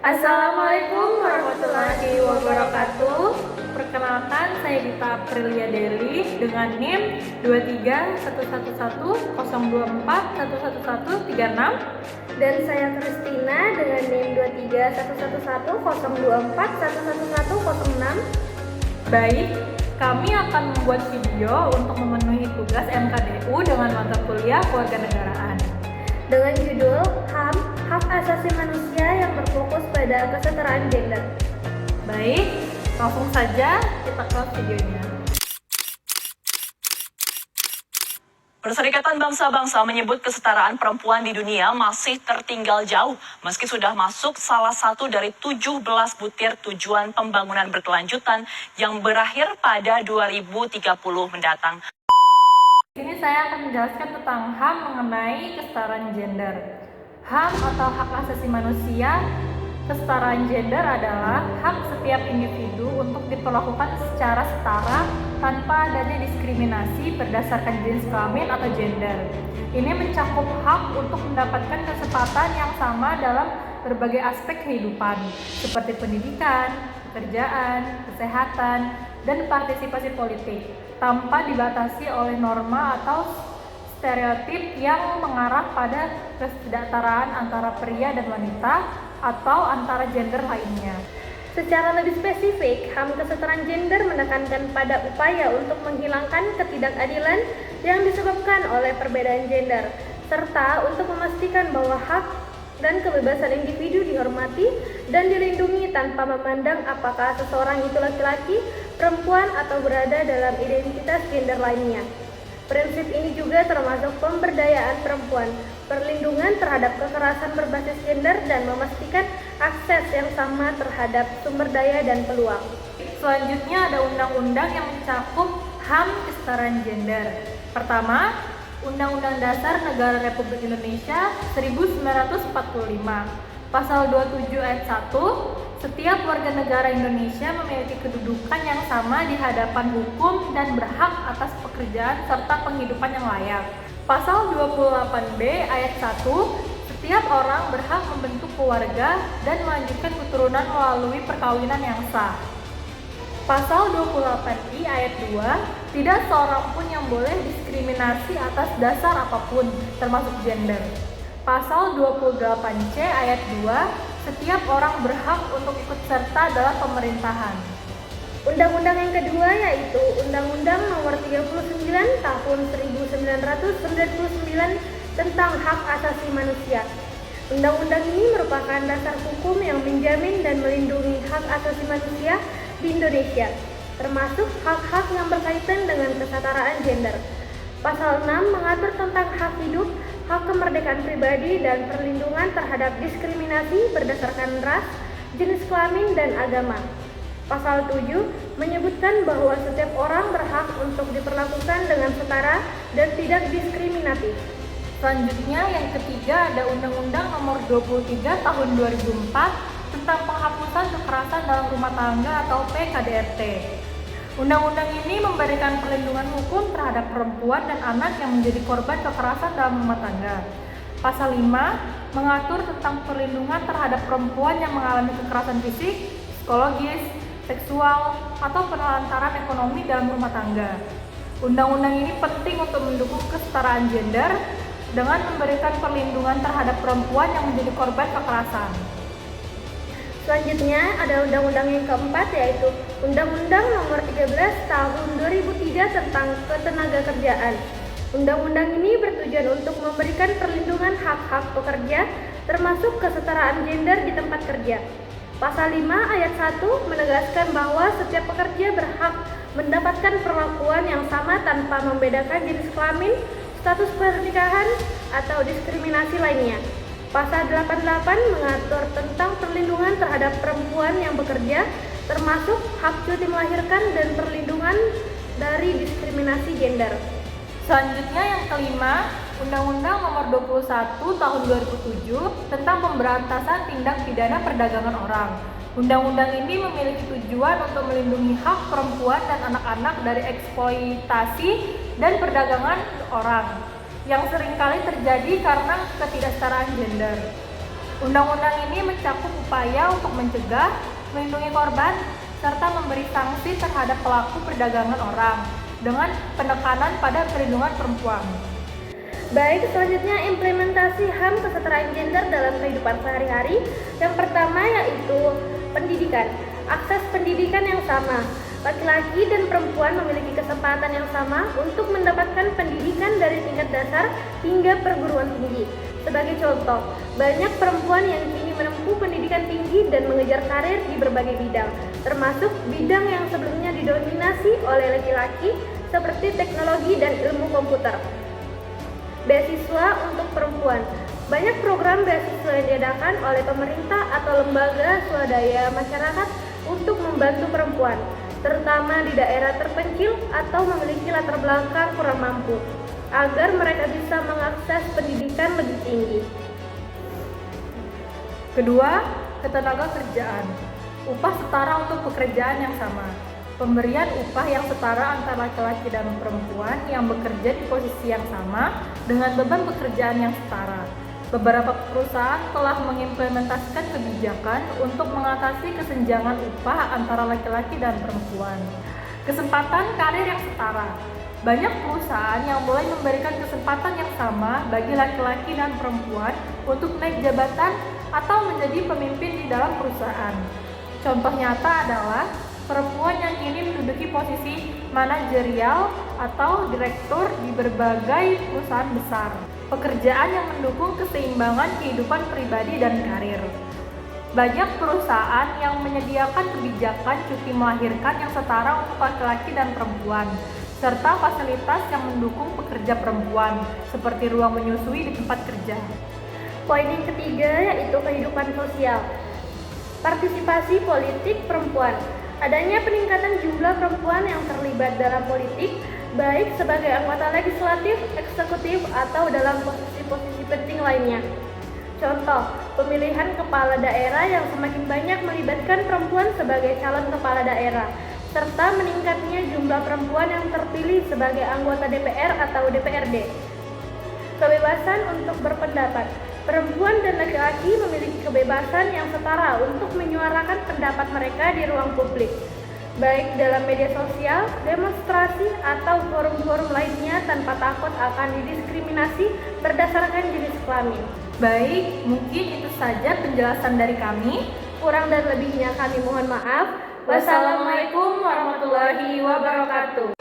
Assalamualaikum warahmatullahi wabarakatuh. Perkenalkan, saya Dita Aprilia Deli dengan NIM 2311102411136. Dan saya Kristina dengan NIM 2311102411106. Baik, kami akan membuat video untuk memenuhi tugas MKDU dengan mata kuliah kewarganegaraan dengan judul HAM, Hak Asasi Manusia yang berfokus pada kesetaraan gender. Baik, langsung saja kita ke videonya. Perserikatan Bangsa-Bangsa menyebut kesetaraan perempuan di dunia masih tertinggal jauh, meski sudah masuk salah satu dari 17 butir tujuan pembangunan berkelanjutan yang berakhir pada 2030 mendatang. Di sini saya akan menjelaskan tentang HAM mengenai kesetaraan gender. HAM atau hak asasi manusia, kesetaraan gender adalah hak setiap individu untuk diperlakukan secara setara tanpa adanya diskriminasi berdasarkan jenis kelamin atau gender. Ini mencakup hak untuk mendapatkan kesempatan yang sama dalam berbagai aspek kehidupan, seperti pendidikan, pekerjaan, kesehatan, dan partisipasi politik, tanpa dibatasi oleh norma atau stereotip yang mengarah pada ketidaksetaraan antara pria dan wanita atau antara gender lainnya. Secara lebih spesifik, HAM kesetaraan gender menekankan pada upaya untuk menghilangkan ketidakadilan yang disebabkan oleh perbedaan gender, serta untuk memastikan bahwa hak dan kebebasan individu dihormati dan dilindungi tanpa memandang apakah seseorang itu laki-laki, perempuan, atau berada dalam identitas gender lainnya. Prinsip ini juga termasuk pemberdayaan perempuan, perlindungan terhadap kekerasan berbasis gender, dan memastikan akses yang sama terhadap sumber daya dan peluang. Selanjutnya ada undang-undang yang mencakup HAM kesetaraan gender. Pertama, Undang-Undang Dasar Negara Republik Indonesia 1945. Pasal 27 ayat 1, setiap warga negara Indonesia memiliki kedudukan yang sama di hadapan hukum dan berhak atas pekerjaan serta penghidupan yang layak. Pasal 28B ayat 1, setiap orang berhak membentuk keluarga dan melanjutkan keturunan melalui perkawinan yang sah. Pasal 28I ayat 2, tidak seorang pun yang boleh diskriminasi atas dasar apapun, termasuk gender. Pasal 28C ayat 2, setiap orang berhak untuk ikut serta dalam pemerintahan. Undang-undang yang kedua yaitu Undang-Undang Nomor 39 Tahun 1999 tentang Hak Asasi Manusia. Undang-undang ini merupakan dasar hukum yang menjamin dan melindungi hak asasi manusia di Indonesia, termasuk hak-hak yang berkaitan dengan kesetaraan gender. Pasal 6 mengatur tentang hak hidup, hak kemerdekaan pribadi, dan perlindungan terhadap diskriminasi berdasarkan ras, jenis kelamin, dan agama. Pasal 7 menyebutkan bahwa setiap orang berhak untuk diperlakukan dengan setara dan tidak diskriminatif. Selanjutnya yang ketiga ada Undang-Undang Nomor 23 Tahun 2004 tentang penghapusan kekerasan dalam rumah tangga atau PKDRT. Undang-undang ini memberikan perlindungan hukum terhadap perempuan dan anak yang menjadi korban kekerasan dalam rumah tangga. Pasal 5 mengatur tentang perlindungan terhadap perempuan yang mengalami kekerasan fisik, psikologis, seksual, atau penelantaran ekonomi dalam rumah tangga. Undang-undang ini penting untuk mendukung kesetaraan gender dengan memberikan perlindungan terhadap perempuan yang menjadi korban kekerasan. Selanjutnya ada undang-undang yang keempat yaitu Undang-Undang Nomor 13 Tahun 2003 tentang Ketenagakerjaan. Undang-undang ini bertujuan untuk memberikan perlindungan hak-hak pekerja termasuk kesetaraan gender di tempat kerja. Pasal 5 ayat 1 menegaskan bahwa setiap pekerja berhak mendapatkan perlakuan yang sama tanpa membedakan jenis kelamin, status pernikahan, atau diskriminasi lainnya. Pasal 88 mengatur tentang perlindungan terhadap perempuan yang bekerja, termasuk hak cuti melahirkan dan perlindungan dari diskriminasi gender. Selanjutnya yang kelima, Undang-Undang Nomor 21 Tahun 2007 tentang pemberantasan tindak pidana perdagangan orang. Undang-undang ini memiliki tujuan untuk melindungi hak perempuan dan anak-anak dari eksploitasi dan perdagangan orang yang seringkali terjadi karena ketidaksetaraan gender. Undang-undang ini mencakup upaya untuk mencegah, melindungi korban, serta memberi sanksi terhadap pelaku perdagangan orang dengan penekanan pada perlindungan perempuan. Baik, selanjutnya implementasi HAM kesetaraan gender dalam kehidupan sehari-hari. Yang pertama yaitu pendidikan. Akses pendidikan yang sama. Laki-laki dan perempuan memiliki kesempatan yang sama untuk mendapatkan pendidikan dari tingkat dasar hingga perguruan tinggi. Sebagai contoh, banyak perempuan yang kini menempuh pendidikan tinggi dan mengejar karir di berbagai bidang, termasuk bidang yang sebelumnya didominasi oleh laki-laki seperti teknologi dan ilmu komputer. Beasiswa untuk perempuan. Banyak program beasiswa yang diadakan oleh pemerintah atau lembaga swadaya masyarakat untuk membantu perempuan, terutama di daerah terpencil atau memiliki latar belakang kurang mampu, agar mereka bisa mengakses pendidikan lebih tinggi. Kedua, ketenaga kerjaan. Upah setara untuk pekerjaan yang sama. Pemberian upah yang setara antara laki-laki dan perempuan yang bekerja di posisi yang sama dengan beban pekerjaan yang setara. Beberapa perusahaan telah mengimplementasikan kebijakan untuk mengatasi kesenjangan upah antara laki-laki dan perempuan. Kesempatan karir yang setara. Banyak perusahaan yang mulai memberikan kesempatan yang sama bagi laki-laki dan perempuan untuk naik jabatan atau menjadi pemimpin di dalam perusahaan. Contoh nyata adalah perempuan yang kini menduduki posisi manajerial atau direktur di berbagai perusahaan besar. Pekerjaan yang mendukung keseimbangan kehidupan pribadi dan karir. Banyak perusahaan yang menyediakan kebijakan cuti melahirkan yang setara untuk laki-laki dan perempuan, serta fasilitas yang mendukung pekerja perempuan, seperti ruang menyusui di tempat kerja. Poin yang ketiga yaitu kehidupan sosial. Partisipasi politik perempuan. Adanya peningkatan jumlah perempuan yang terlibat dalam politik, baik sebagai anggota legislatif, eksekutif, atau dalam posisi-posisi penting lainnya. Contoh, pemilihan kepala daerah yang semakin banyak melibatkan perempuan sebagai calon kepala daerah, serta meningkatnya jumlah perempuan yang terpilih sebagai anggota DPR atau DPRD. Kebebasan untuk berpendapat. Perempuan dan laki-laki memiliki kebebasan yang setara untuk menyuarakan pendapat mereka di ruang publik, baik dalam media sosial, demonstrasi, atau forum-forum lainnya tanpa takut akan didiskriminasi berdasarkan jenis kelamin. Baik, mungkin itu saja penjelasan dari kami. Kurang dan lebihnya kami mohon maaf. Wassalamualaikum warahmatullahi wabarakatuh.